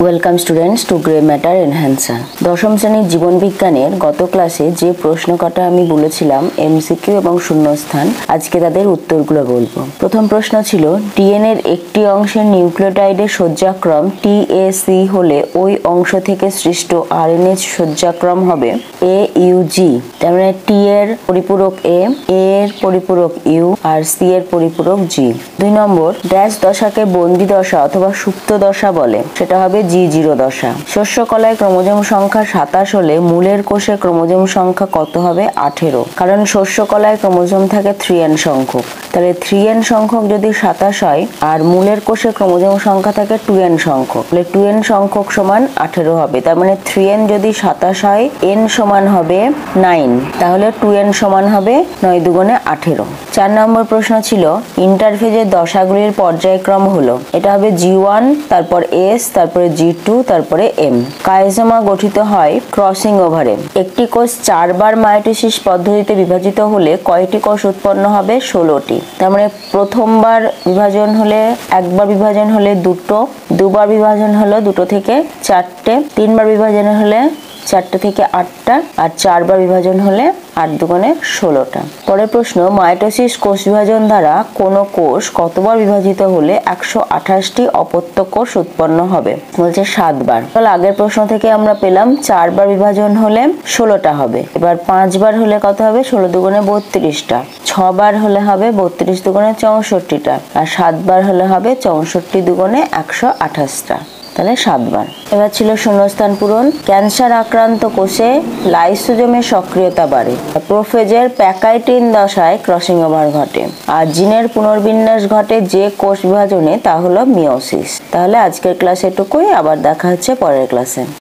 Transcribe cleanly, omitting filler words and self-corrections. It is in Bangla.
Welcome students to grey matter enhancer. দশম শ্রেণীর জীবন বিজ্ঞানের গত ক্লাসে যে প্রশ্ন কটা আমি বলেছিলাম এমসিকিউ এবং শূন্যস্থান, আজকে তাদের উত্তরগুলো বলবো। প্রথম প্রশ্ন ছিল ডিএনএ এর একটি অংশের নিউক্লিওটাইডের সজ্জাক্রম টিএসি হলে ওই অংশ থেকে সৃষ্ট আরএনএ সজ্জাক্রম হবে AUG। তার মানে টি এর পরিপূরক এ এর পরিপূরক ইউ আর সি এর পরিপূরক জি। 2 নম্বর ড্যাশ দশাকে বন্দি দশা অথবা সুপ্ত দশা বলে, সেটা হবে G0 দশা। শস্য কলায় ক্রোমোজোম সংখ্যা 27 হলে মূলের কোষে ক্রোমোজোম সংখ্যা কত হবে? 18। কারণ শস্য কলায় ক্রোমোজোম থাকে 3n সংখ্যক, তাহলে 3n সংখ্যক যদি 27 হয় আর মূলের কোষে ক্রোমোজোম সংখ্যা থাকে 2n সংখ্যক, তাহলে 2n সংখ্যক সমান 18 হবে। তার মানে 3n যদি 27 হয়, n সমান হবে 9, তাহলে 2n সমান হবে 9 দুগুণে 18। 4 নম্বর প্রশ্ন ছিল ইন্টারফেজের দশাগুলির পর্যায়ক্রম হলো, এটা হবে G1, তারপর S, তারপরে G2, তারপরে M। কাইজোমা গঠিত হয় ক্রসিং ওভারে। একটি কোষ 4 বার মাইটোসিস পদ্ধতিতে বিভাজিত হলে কয়টি কোষ উৎপন্ন হবে? 16টি। তার মানে প্রথমবার বিভাজন হলে, একবার বিভাজন হলে 2টো, দুবার বিভাজন হলো 2টো থেকে 4টে, 3বার বিভাজন হলে 4টে থেকে 8টা, আর 4বার বিভাজন হলে 8 দুগুণে 16টা। পরের প্রশ্ন মাইটোসিস কোষ বিভাজন দ্বারা কোনো কোষ কতবার বিভাজিত হলে 128টি অপত্য কোষ উৎপন্ন হবে? বলছে 7 বার। তাহলে আগের প্রশ্ন থেকে আমরা পেলাম 4বার বিভাজন হলে 16টা হবে। এবার 5বার হলে কত হবে? 16 দুগুণে 32টা। 6বার হলে হবে 32 দুগুণে 64টা, আর 7বার হলে হবে 64 দুগুণে 128টা, তাহলে 7 বার। এবার ছিল শূন্যস্থান পূরণ। ক্যান্সার আক্রান্ত কোষে লাইসোজোমের সক্রিয়তা বাড়ে, প্রোফেজের প্যাকাইটিন দশায় ক্রসিং ওভার ঘটে, আর জিনের পুনর্বিন্যাস ঘটে যে কোষ বিভাজনে, তা হলো মিওসিস। তাহলে আজকের ক্লাসে এটুকুই, আবার দেখা হচ্ছে পরের ক্লাসে।